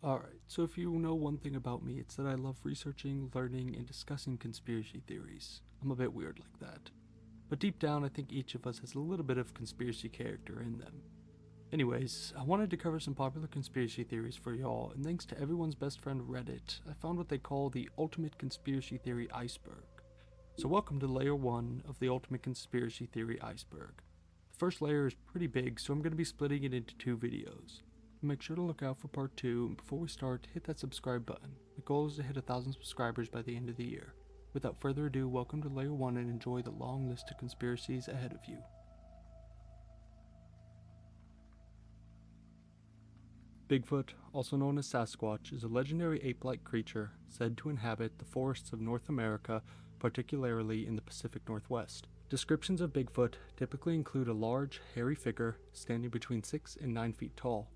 Alright, so if you know one thing about me, it's that I love researching, learning, and discussing conspiracy theories. I'm a bit weird like that. But deep down, I think each of us has a little bit of conspiracy character in them. Anyways, I wanted to cover some popular conspiracy theories for y'all, and thanks to everyone's best friend Reddit, I found what they call the ultimate conspiracy theory iceberg. So welcome to layer 1 of the ultimate conspiracy theory iceberg. The first layer is pretty big, so I'm going to be splitting it into 2 videos. Make sure to look out for part 2, and before we start, hit that subscribe button. The goal is to hit 1,000 subscribers by the end of the year. Without further ado, welcome to layer 1 and enjoy the long list of conspiracies ahead of you. Bigfoot, also known as Sasquatch, is a legendary ape-like creature said to inhabit the forests of North America, particularly in the Pacific Northwest. Descriptions of Bigfoot typically include a large, hairy figure standing between 6 and 9 feet tall.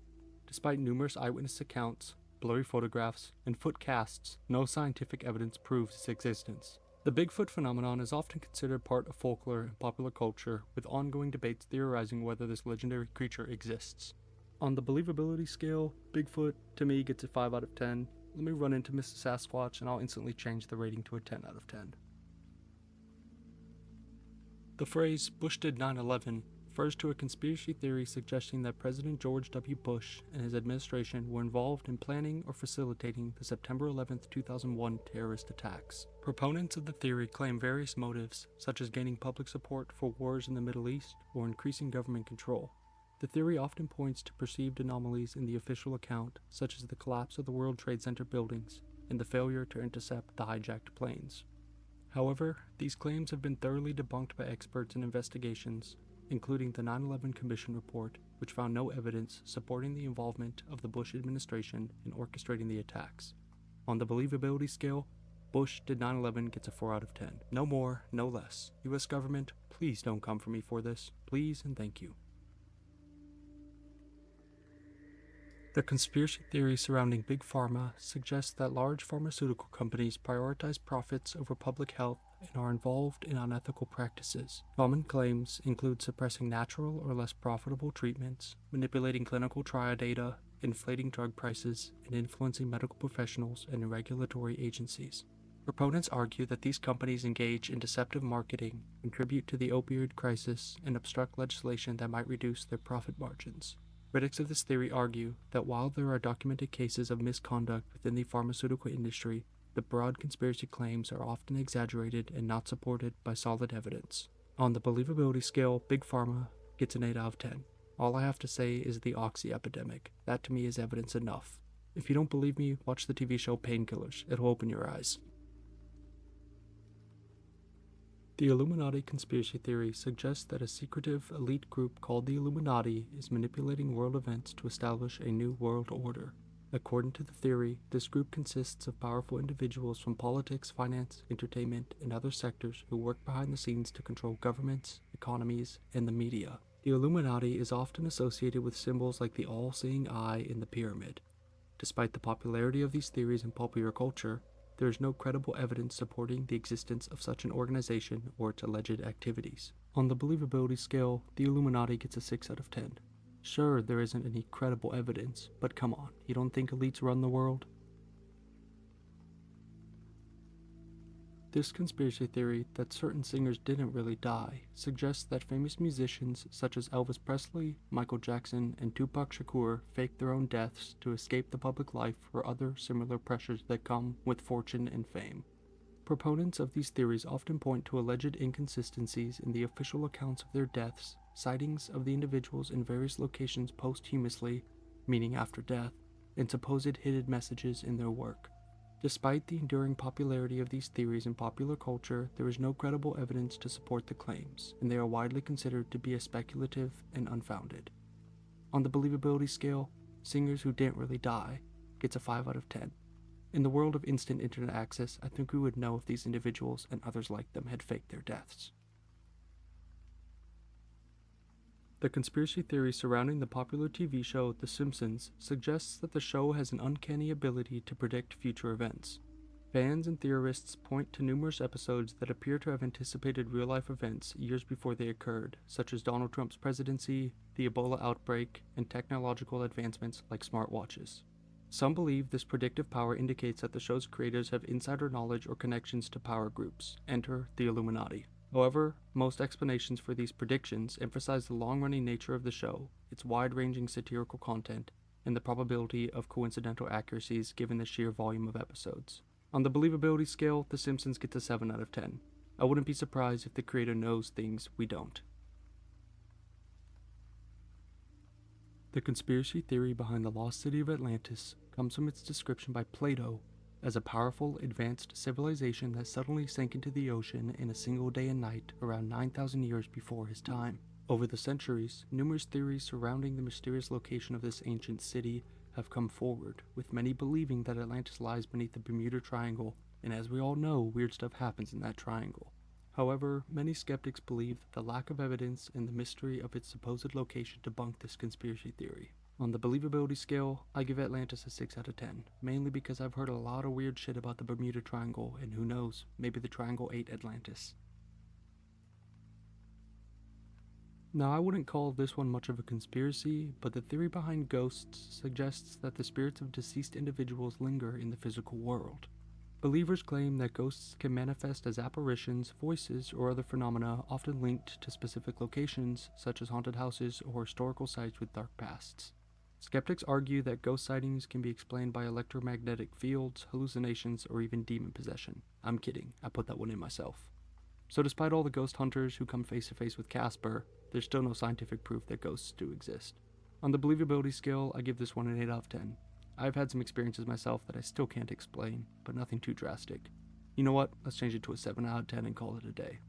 Despite numerous eyewitness accounts, blurry photographs, and foot casts, no scientific evidence proves its existence. The Bigfoot phenomenon is often considered part of folklore and popular culture, with ongoing debates theorizing whether this legendary creature exists. On the believability scale, Bigfoot, to me, gets a 5 out of 10. Let me run into Mr. Sasquatch and I'll instantly change the rating to a 10 out of 10. The phrase, "Bush did 9/11", refers to a conspiracy theory suggesting that President George W. Bush and his administration were involved in planning or facilitating the September 11, 2001 terrorist attacks. Proponents of the theory claim various motives, such as gaining public support for wars in the Middle East or increasing government control. The theory often points to perceived anomalies in the official account, such as the collapse of the World Trade Center buildings and the failure to intercept the hijacked planes. However, these claims have been thoroughly debunked by experts in investigations, including the 9/11 Commission report, which found no evidence supporting the involvement of the Bush administration in orchestrating the attacks. On the believability scale, Bush did 9/11 gets a 4 out of 10. No more, no less. US government, please don't come for me for this. Please and thank you. The conspiracy theory surrounding Big Pharma suggests that large pharmaceutical companies prioritize profits over public health and are involved in unethical practices. Common claims include suppressing natural or less profitable treatments, manipulating clinical trial data, inflating drug prices, and influencing medical professionals and regulatory agencies. Proponents argue that these companies engage in deceptive marketing, contribute to the opioid crisis, and obstruct legislation that might reduce their profit margins. Critics of this theory argue that while there are documented cases of misconduct within the pharmaceutical industry, the broad conspiracy claims are often exaggerated and not supported by solid evidence. On the believability scale, Big Pharma gets an 8 out of 10. All I have to say is the oxy epidemic. That to me is evidence enough. If you don't believe me, watch the TV show Painkillers. It'll open your eyes. The Illuminati conspiracy theory suggests that a secretive elite group called the Illuminati is manipulating world events to establish a new world order. According to the theory, this group consists of powerful individuals from politics, finance, entertainment, and other sectors who work behind the scenes to control governments, economies, and the media. The Illuminati is often associated with symbols like the all-seeing eye in the pyramid. Despite the popularity of these theories in popular culture, there is no credible evidence supporting the existence of such an organization or its alleged activities. On the believability scale, the Illuminati gets a 6 out of 10. Sure, there isn't any credible evidence, but come on, you don't think elites run the world? This conspiracy theory that certain singers didn't really die suggests that famous musicians such as Elvis Presley, Michael Jackson, and Tupac Shakur faked their own deaths to escape the public life or other similar pressures that come with fortune and fame. Proponents of these theories often point to alleged inconsistencies in the official accounts of their deaths, sightings of the individuals in various locations posthumously, meaning after death, and supposed hidden messages in their work. Despite the enduring popularity of these theories in popular culture, there is no credible evidence to support the claims, and they are widely considered to be as speculative and unfounded. On the believability scale, singers who didn't really die gets a 5 out of 10. In the world of instant internet access, I think we would know if these individuals and others like them had faked their deaths. The conspiracy theory surrounding the popular TV show The Simpsons suggests that the show has an uncanny ability to predict future events. Fans and theorists point to numerous episodes that appear to have anticipated real-life events years before they occurred, such as Donald Trump's presidency, the Ebola outbreak, and technological advancements like smartwatches. Some believe this predictive power indicates that the show's creators have insider knowledge or connections to power groups. Enter the Illuminati. However, most explanations for these predictions emphasize the long-running nature of the show, its wide-ranging satirical content, and the probability of coincidental accuracies given the sheer volume of episodes. On the believability scale, The Simpsons gets a 7 out of 10. I wouldn't be surprised if the creator knows things we don't. The conspiracy theory behind the lost city of Atlantis comes from its description by Plato as a powerful, advanced civilization that suddenly sank into the ocean in a single day and night around 9,000 years before his time. Over the centuries, numerous theories surrounding the mysterious location of this ancient city have come forward, with many believing that Atlantis lies beneath the Bermuda Triangle, and as we all know, weird stuff happens in that triangle. However, many skeptics believe that the lack of evidence and the mystery of its supposed location debunk this conspiracy theory. On the believability scale, I give Atlantis a 6 out of 10, mainly because I've heard a lot of weird shit about the Bermuda Triangle, and who knows, maybe the Triangle ate Atlantis. Now, I wouldn't call this one much of a conspiracy, but the theory behind ghosts suggests that the spirits of deceased individuals linger in the physical world. Believers claim that ghosts can manifest as apparitions, voices, or other phenomena often linked to specific locations, such as haunted houses or historical sites with dark pasts. Skeptics argue that ghost sightings can be explained by electromagnetic fields, hallucinations, or even demon possession. I'm kidding, I put that one in myself. So despite all the ghost hunters who come face to face with Casper, there's still no scientific proof that ghosts do exist. On the believability scale, I give this one an 8 out of 10. I've had some experiences myself that I still can't explain, but nothing too drastic. You know what? Let's change it to a 7 out of 10 and call it a day.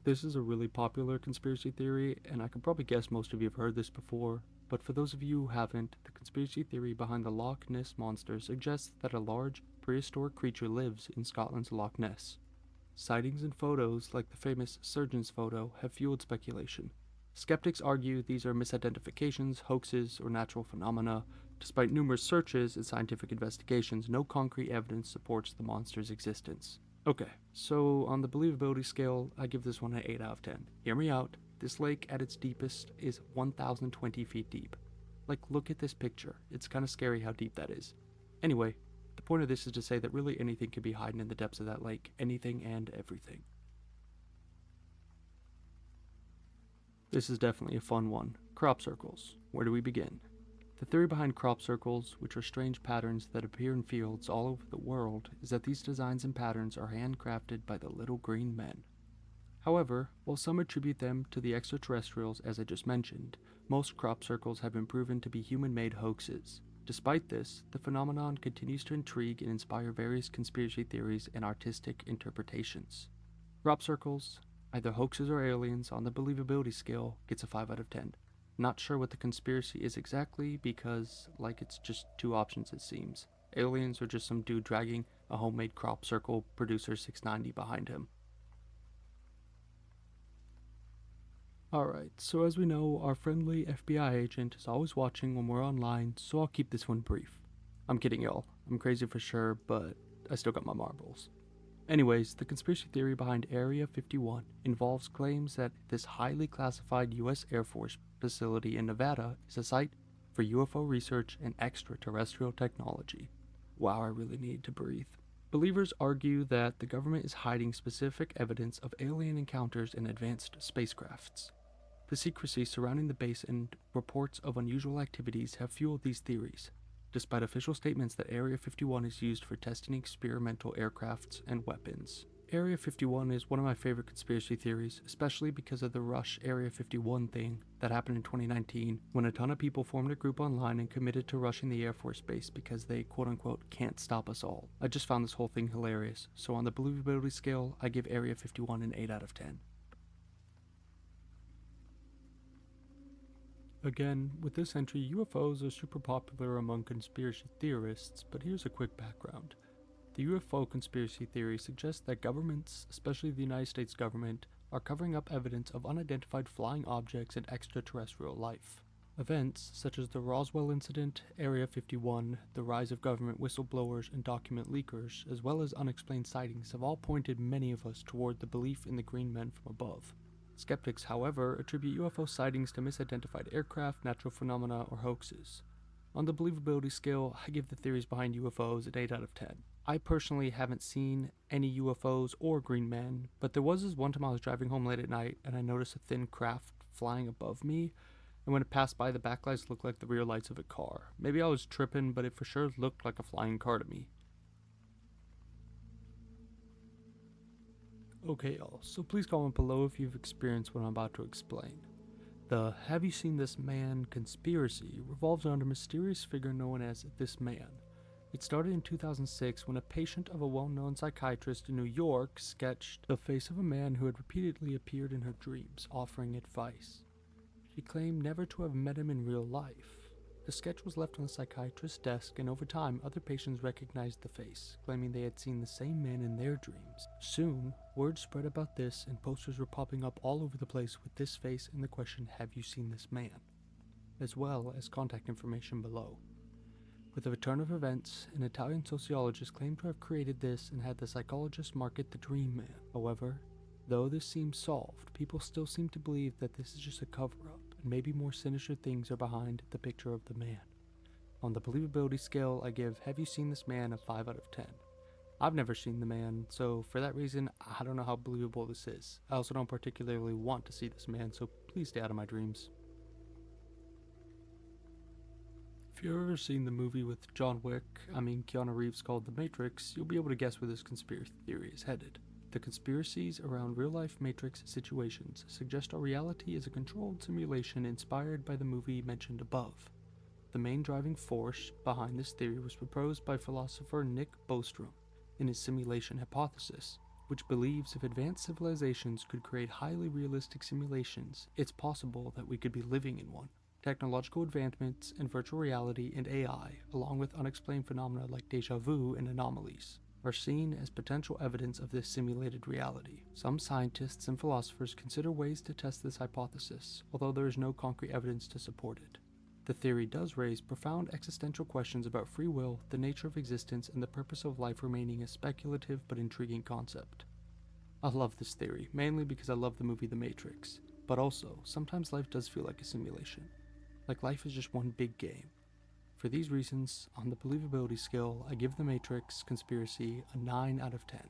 This is a really popular conspiracy theory, and I could probably guess most of you have heard this before, but for those of you who haven't, the conspiracy theory behind the Loch Ness Monster suggests that a large, prehistoric creature lives in Scotland's Loch Ness. Sightings and photos, like the famous surgeon's photo, have fueled speculation. Skeptics argue these are misidentifications, hoaxes, or natural phenomena. Despite numerous searches and scientific investigations, no concrete evidence supports the monster's existence. Okay, so on the believability scale, I give this one an 8 out of 10. Hear me out, this lake at its deepest is 1,020 feet deep. Like, look at this picture, it's kinda scary how deep that is. Anyway, the point of this is to say that really anything could be hiding in the depths of that lake, anything and everything. This is definitely a fun one. Crop circles. Where do we begin? The theory behind crop circles, which are strange patterns that appear in fields all over the world, is that these designs and patterns are handcrafted by the little green men. However, while some attribute them to the extraterrestrials as I just mentioned, most crop circles have been proven to be human-made hoaxes. Despite this, the phenomenon continues to intrigue and inspire various conspiracy theories and artistic interpretations. Crop circles, either hoaxes or aliens, on the believability scale, gets a 5 out of 10. Not sure what the conspiracy is exactly because, it's just two options it seems. Aliens or just some dude dragging a homemade crop circle producer 690 behind him. Alright, so as we know, our friendly FBI agent is always watching when we're online, so I'll keep this one brief. I'm kidding y'all, I'm crazy for sure, but I still got my marbles. Anyways, the conspiracy theory behind Area 51 involves claims that this highly classified US Air Force facility in Nevada is a site for UFO research and extraterrestrial technology. Wow, I really need to breathe. Believers argue that the government is hiding specific evidence of alien encounters and advanced spacecrafts. The secrecy surrounding the base and reports of unusual activities have fueled these theories, despite official statements that Area 51 is used for testing experimental aircrafts and weapons. Area 51 is one of my favorite conspiracy theories, especially because of the Rush Area 51 thing that happened in 2019 when a ton of people formed a group online and committed to rushing the Air Force Base because they quote-unquote can't stop us all. I just found this whole thing hilarious, so on the believability scale, I give Area 51 an 8 out of 10. Again, with this entry, UFOs are super popular among conspiracy theorists, but here's a quick background. The UFO conspiracy theory suggests that governments, especially the United States government, are covering up evidence of unidentified flying objects and extraterrestrial life. Events such as the Roswell incident, Area 51, the rise of government whistleblowers and document leakers, as well as unexplained sightings have all pointed many of us toward the belief in the green men from above. Skeptics, however, attribute UFO sightings to misidentified aircraft, natural phenomena, or hoaxes. On the believability scale, I give the theories behind UFOs an 8 out of 10. I personally haven't seen any UFOs or green men, but there was this one time I was driving home late at night and I noticed a thin craft flying above me, and when it passed by, the backlights looked like the rear lights of a car. Maybe I was tripping, but it for sure looked like a flying car to me. Okay, y'all, so please comment below if you've experienced what I'm about to explain. The "Have you seen this man" conspiracy revolves around a mysterious figure known as This Man. It started in 2006 when a patient of a well-known psychiatrist in New York sketched the face of a man who had repeatedly appeared in her dreams, offering advice. She claimed never to have met him in real life. The sketch was left on the psychiatrist's desk, and over time, other patients recognized the face, claiming they had seen the same man in their dreams. Soon, word spread about this, and posters were popping up all over the place with this face and the question, "Have you seen this man?" as well as contact information below. With the return of events, an Italian sociologist claimed to have created this and had the psychologist market the Dream Man. However, though this seems solved, people still seem to believe that this is just a cover-up, and maybe more sinister things are behind the picture of the man. On the believability scale, I give "Have you seen this man" a 5 out of 10. I've never seen the man, so for that reason, I don't know how believable this is. I also don't particularly want to see this man, so please stay out of my dreams. If you've ever seen the movie with Keanu Reeves, called The Matrix, you'll be able to guess where this conspiracy theory is headed. The conspiracies around real-life Matrix situations suggest our reality is a controlled simulation inspired by the movie mentioned above. The main driving force behind this theory was proposed by philosopher Nick Bostrom in his simulation hypothesis, which believes if advanced civilizations could create highly realistic simulations, it's possible that we could be living in one. Technological advancements in virtual reality and AI, along with unexplained phenomena like deja vu and anomalies, are seen as potential evidence of this simulated reality. Some scientists and philosophers consider ways to test this hypothesis, although there is no concrete evidence to support it. The theory does raise profound existential questions about free will, the nature of existence, and the purpose of life, remaining a speculative but intriguing concept. I love this theory, mainly because I love the movie The Matrix, but also, sometimes life does feel like a simulation. Like life is just one big game. For these reasons, on the believability scale, I give The Matrix conspiracy a 9 out of 10.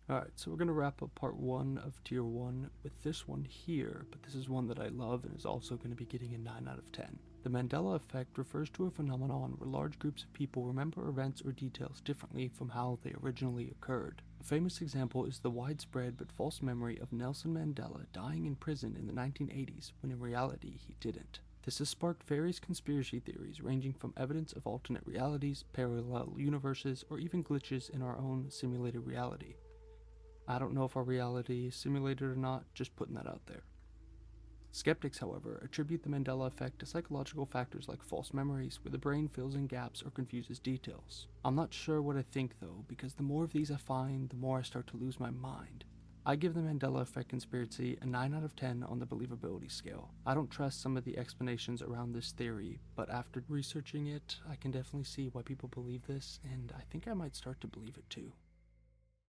Alright, so we're going to wrap up part 1 of tier 1 with this one here, but this is one that I love and is also going to be getting a 9 out of 10. The Mandela effect refers to a phenomenon where large groups of people remember events or details differently from how they originally occurred. A famous example is the widespread but false memory of Nelson Mandela dying in prison in the 1980s, when in reality he didn't. This has sparked various conspiracy theories ranging from evidence of alternate realities, parallel universes, or even glitches in our own simulated reality. I don't know if our reality is simulated or not, just putting that out there. Skeptics, however, attribute the Mandela effect to psychological factors like false memories, where the brain fills in gaps or confuses details. I'm not sure what I think though, because the more of these I find, the more I start to lose my mind. I give the Mandela effect conspiracy a 9 out of 10 on the believability scale. I don't trust some of the explanations around this theory, but after researching it, I can definitely see why people believe this, and I think I might start to believe it too.